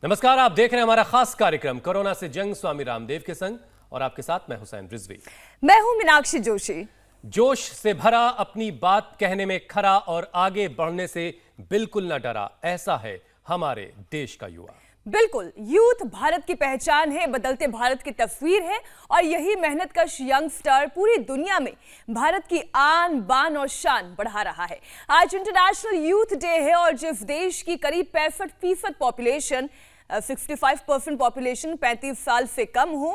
नमस्कार, आप देख रहे हैं हमारा खास कार्यक्रम कोरोना से जंग स्वामी रामदेव के संग और आपके साथ मैं हुसैन रिजवी। मैं हूं मीनाक्षी जोशी। जोश से भरा, अपनी बात कहने में खरा और आगे बढ़ने से बिल्कुल न डरा, ऐसा है हमारे देश का युवा। बिल्कुल, यूथ भारत की पहचान है, बदलते भारत की तस्वीर है और यही मेहनतकश यंगस्टर पूरी दुनिया में भारत की आन बान और शान बढ़ा रहा है। आज इंटरनेशनल यूथ डे है और जिस देश की करीब 65% पॉपुलेशन 65% पॉपुलेशन 35 साल से कम हो,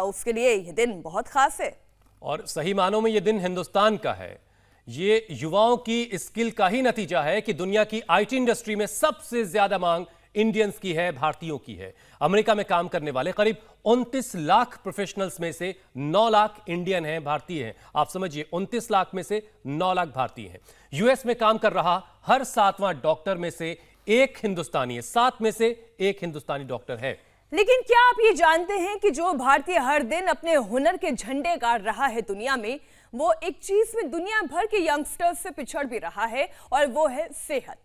उसके लिए यह दिन बहुत खास है। और सही मानों में यह दिन हिंदुस्तान का है। ये युवाओं की स्किल का ही नतीजा है कि दुनिया की आईटी इंडस्ट्री में सबसे ज्यादा मांग इंडियंस की है, भारतीयों की है। अमेरिका में काम करने वाले करीब 29 लाख प्रोफेशनल्स में से 9 लाख इंडियन हैं, भारतीय हैं। आप समझिए, 29 लाख में से 9 लाख भारतीय हैं। यूएस में काम कर रहा हर 7वां डॉक्टर में से एक हिंदुस्तानी है, 7 में से एक हिंदुस्तानी डॉक्टर है। लेकिन क्या आप ये जानते हैं कि जो भारतीय हर दिन अपने हुनर के झंडे गाड़ रहा है दुनिया में, वो एक चीज में दुनिया भर के यंगस्टर्स से पिछड़ भी रहा है और वो है सेहत।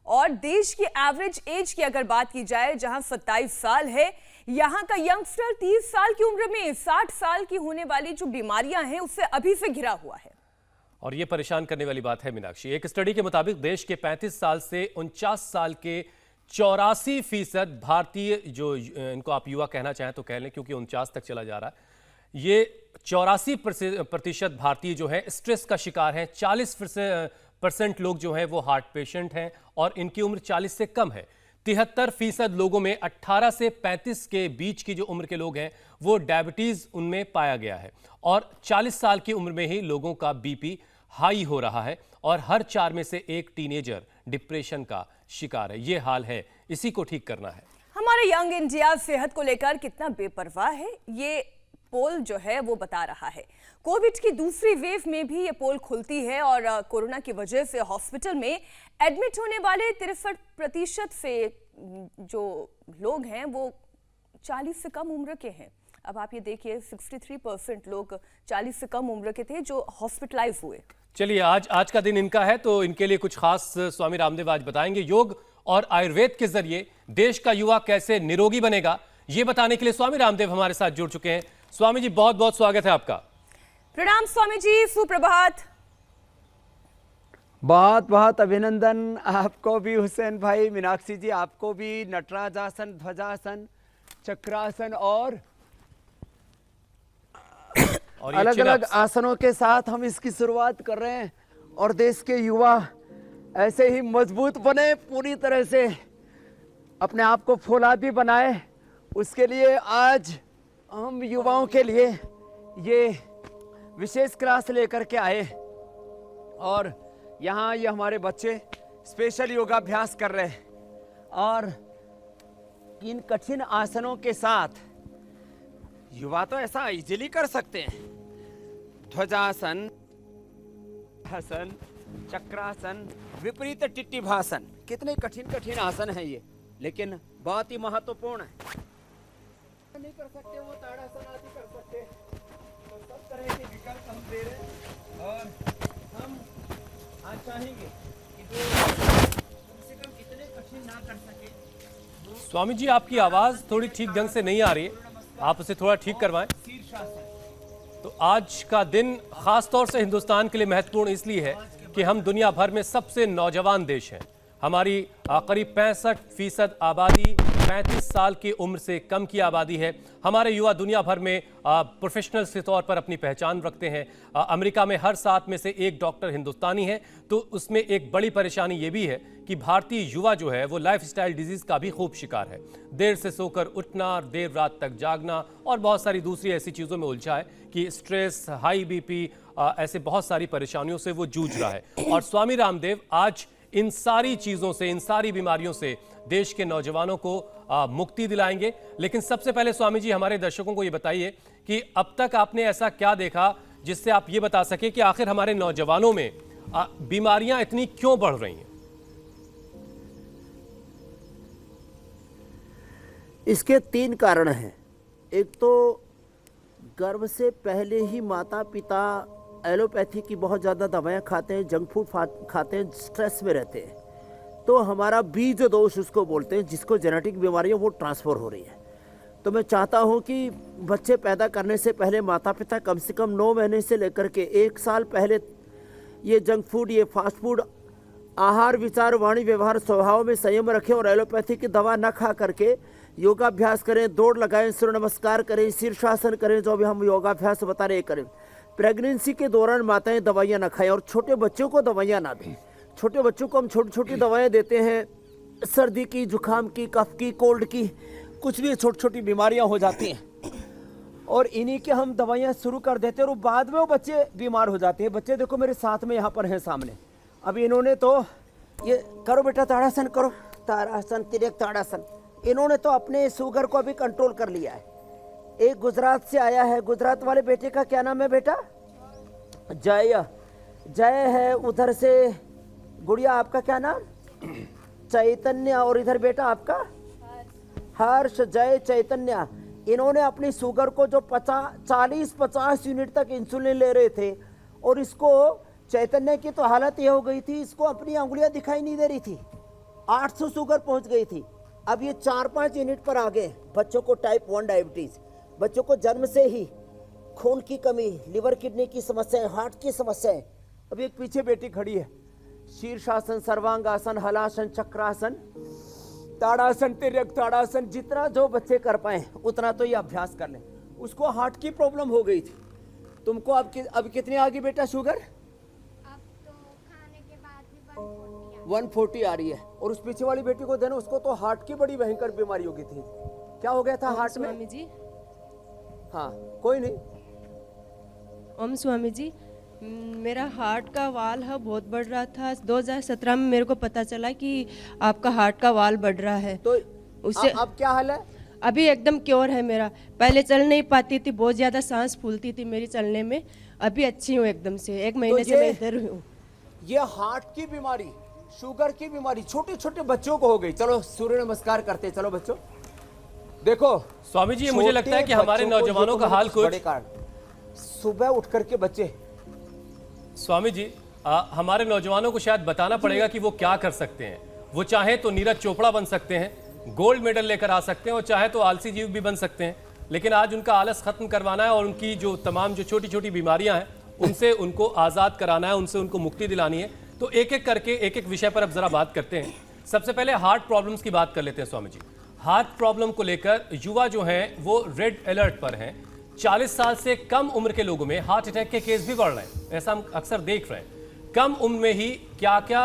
और देश की एवरेज एज की अगर बात की जाए, जहां 27 साल है, यहां का यंगस्टर 30 साल की उम्र में 60 साल की होने वाली जो बीमारियां हैं उससे अभी से घिरा हुआ है। और यह परेशान करने वाली बात है मीनाक्षी। एक स्टडी के मुताबिक देश के 35 साल से 49 साल के 84% भारतीय, जो इनको आप युवा कहना चाहें तो कह लें क्योंकि 49 तक चला जा रहा है, ये 84% भारतीय जो है स्ट्रेस का शिकार हैं। 40% लोग जो हैं वो हार्ट पेशेंट हैं और इनकी उम्र 40 से कम है। 73% लोगों में 18 से 35 के बीच की जो उम्र के लोग हैं वो डायबिटीज उनमें पाया गया है और 40 साल की उम्र में ही लोगों का बीपी हाई हो रहा है और हर 4 में से एक टीनेजर डिप्रेशन का शिकार है। ये हाल है, इसी को ठीक करना है। हमारे यंग इंडिया सेहत को लेकर कितना बेपरवाह है, ये पोल जो है वो बता रहा है। कोविड की दूसरी वेव में भी ये पोल खुलती है और कोरोना की वजह से हॉस्पिटल में एडमिट होने वाले 63% से जो लोग हैं वो 40 से कम उम्र के हैं। अब आप ये देखिए, 63% लोग 40 से कम उम्र के थे जो हॉस्पिटलाइज हुए। चलिए, आज का दिन इनका है तो इनके लिए कुछ खास स्वामी रामदेव आज बताएंगे। योग और आयुर्वेद के जरिए देश का युवा कैसे निरोगी बनेगा, ये बताने के लिए स्वामी रामदेव हमारे साथ जुड़ चुके हैं। स्वामी जी, बहुत बहुत स्वागत है आपका। प्रणाम स्वामी जी, सुप्रभात। बहुत बहुत अभिनंदन आपको भी हुसैन भाई, मीनाक्षी जी आपको भी। नटराजासन, ध्वजासन, चक्रासन और अलग अलग आसनों के साथ हम इसकी शुरुआत कर रहे हैं और देश के युवा ऐसे ही मजबूत बने, पूरी तरह से अपने आप को फौलादी बनाए। उसके लिए आज हम युवाओं के लिए ये विशेष क्लास लेकर के आए और यहाँ ये हमारे बच्चे स्पेशल योगाभ्यास कर रहे हैं और इन कठिन आसनों के साथ युवा तो ऐसा इजीली कर सकते हैं। ध्वजासन, हसन, चक्रासन, विपरीत टिट्टिभासन, कितने कठिन कठिन आसन है ये, लेकिन बहुत ही महत्वपूर्ण है। नहीं कर सकते वो ताड़ासन आदि कर सकते, तो सब तरह के विकल्प हम दे रहे हैं और हम आज चाहेंगे कि जो कम से कम इतने कठिन ना कर सके। स्वामी जी, आपकी आवाज थोड़ी ठीक ढंग से नहीं आ रही है, आप उसे थोड़ा ठीक करवाएं। तो आज का दिन खास तौर से हिंदुस्तान के लिए महत्वपूर्ण इसलिए है कि हम दुनिया भर में सबसे नौजवान देश हैं। हमारी करीब 65% आबादी 35 साल की उम्र से कम की आबादी है। हमारे युवा दुनिया भर में प्रोफेशनल्स के तौर पर अपनी पहचान रखते हैं। अमेरिका में हर 7 में से एक डॉक्टर हिंदुस्तानी है। तो उसमें एक बड़ी परेशानी ये भी है कि भारतीय युवा जो है वो लाइफस्टाइल डिजीज का भी खूब शिकार है। देर से सोकर उठना, देर रात तक जागना और बहुत सारी दूसरी ऐसी चीज़ों में उलझा है कि स्ट्रेस, हाई बीपी, ऐसे बहुत सारी परेशानियों से वो जूझ रहा है। और स्वामी रामदेव आज इन सारी चीज़ों से, इन सारी बीमारियों से देश के नौजवानों को मुक्ति दिलाएंगे। लेकिन सबसे पहले स्वामी जी, हमारे दर्शकों को ये बताइए कि अब तक आपने ऐसा क्या देखा जिससे आप ये बता सके कि आखिर हमारे नौजवानों में बीमारियां इतनी क्यों बढ़ रही हैं? इसके 3 कारण हैं। एक तो गर्भ से पहले ही माता पिता एलोपैथी की बहुत ज़्यादा दवाएं खाते हैं, जंक फूड खाते हैं, स्ट्रेस में रहते हैं, तो हमारा बीज दोष उसको बोलते हैं, जिसको जेनेटिक बीमारियां वो ट्रांसफ़र हो रही है। तो मैं चाहता हूं कि बच्चे पैदा करने से पहले माता पिता कम से कम 9 महीने से लेकर के 1 साल पहले ये जंक फूड, ये फास्ट फूड, आहार, विचार, वाणी, व्यवहार, स्वभाव में संयम रखें और एलोपैथी की दवा न खा करके योगाभ्यास करें, दौड़ लगाएं, सूर्य नमस्कार करें, शीर्षासन करें, जो भी हम योगाभ्यास बता रहे करें। प्रेगनेंसी के दौरान माताएं दवाइयाँ ना खाएं और छोटे बच्चों को दवाइयाँ ना दें। छोटे बच्चों को हम छोटी छोटी दवाएं देते हैं, सर्दी की, जुकाम की, कफ की, कोल्ड की, कुछ भी छोटी छोटी बीमारियां हो जाती हैं और इन्हीं के हम दवाइयां शुरू कर देते हैं और बाद में वो बच्चे बीमार हो जाते हैं। बच्चे देखो मेरे साथ में यहाँ पर हैं सामने, अभी इन्होंने तो ये करो बेटा ताड़ासन करो, ताड़ासन, तिरक ताड़ासन। इन्होंने तो अपने शुगर को अभी कंट्रोल कर लिया है। एक गुजरात से आया है, गुजरात वाले बेटे का क्या नाम है बेटा? जय, जय है। उधर से गुड़िया, आपका क्या नाम? चैतन्य। और इधर बेटा आपका? हर्ष, जय, चैतन्य। इन्होंने अपनी शुगर को जो 40-50 यूनिट तक इंसुलिन ले रहे थे और इसको, चैतन्य की तो हालत ये हो गई थी, इसको अपनी अंगुलियां दिखाई नहीं दे रही थी, 800 शुगर पहुंच गई थी। अब ये 4-5 यूनिट पर आ गए। बच्चों को टाइप 1 डायबिटीज, बच्चों को जन्म से ही खून की कमी, लिवर किडनी की समस्याएं, हार्ट की समस्याएं। अब एक पीछे बेटी खड़ी है, शीर्षासन, सर्वांगासन, हलासन, चक्रासन, ताड़ासन, तिर्यक ताड़ासन, जितना जो बच्चे कर पाए उतना तो ये अभ्यास कर लें। उसको हार्ट की प्रॉब्लम हो गई थी। तुमको अब कितनी आ गई बेटा शुगर? अब तो खाने के बाद भी 140 आ रही है। और उस पीछे वाली बेटी को देना, उसको तो हार्ट की बड़ी भयंकर बीमारी हो गई थी। क्या हो गया था हार्ट में? स्वामी जी, हाँ कोई नहीं। ओम स्वामी जी, मेरा हार्ट का वाल है बहुत बढ़ रहा था। 2017 में मेरे को पता चला कि आपका हार्ट का वाल बढ़ रहा है। तो उससे अब क्या हाल है? अभी एकदम क्योर है मेरा। पहले चल नहीं पाती थी, बहुत ज़्यादा सांस फूलती थी मेरी चलने में। अभी अच्छी हूँ एकदम से, 1 महीने से मैं इधर हूँ। ये हार्ट की बीमारी, शुगर की बीमारी छोटे छोटे बच्चों को हो गई। चलो सूर्य नमस्कार करते, चलो बच्चों। देखो स्वामी जी, मुझे लगता है कि हमारे नौजवानों का हाल कुछ, सुबह उठ करके बच्चे, स्वामी जी हमारे नौजवानों को शायद बताना पड़ेगा कि वो क्या कर सकते हैं। वो चाहे तो नीरज चोपड़ा बन सकते हैं, गोल्ड मेडल लेकर आ सकते हैं, और चाहे तो आलसी जीव भी बन सकते हैं। लेकिन आज उनका आलस खत्म करवाना है और उनकी जो तमाम जो छोटी छोटी बीमारियां हैं उनसे उनको आज़ाद कराना है, उनसे उनको मुक्ति दिलानी है। तो एक एक करके एक एक विषय पर अब जरा बात करते हैं। सबसे पहले हार्ट प्रॉब्लम्स की बात कर लेते हैं स्वामी जी। हार्ट प्रॉब्लम को लेकर युवा जो हैं वो रेड अलर्ट पर हैं। 40 साल से कम उम्र के लोगों में हार्ट अटैक के केस भी बढ़ रहे हैं, ऐसा हम अक्सर देख रहे हैं। कम उम्र में ही क्या क्या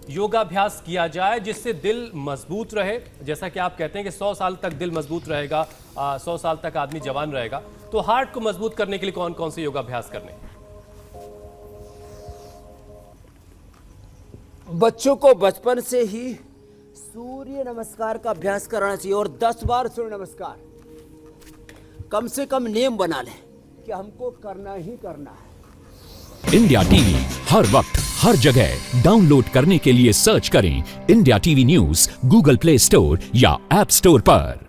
योगाभ्यास किया जाए जिससे दिल मजबूत रहे? जैसा कि आप कहते हैं कि 100 साल तक दिल मजबूत रहेगा, 100 साल तक आदमी जवान रहेगा, तो हार्ट को मजबूत करने के लिए कौन कौन से योगाभ्यास करने? बच्चों को बचपन से ही सूर्य नमस्कार का अभ्यास कराना चाहिए और 10 बार सूर्य नमस्कार कम से कम नियम बना लें कि हमको करना ही करना है। इंडिया टीवी हर वक्त हर जगह डाउनलोड करने के लिए सर्च करें India TV news Google play store या ऐप स्टोर पर।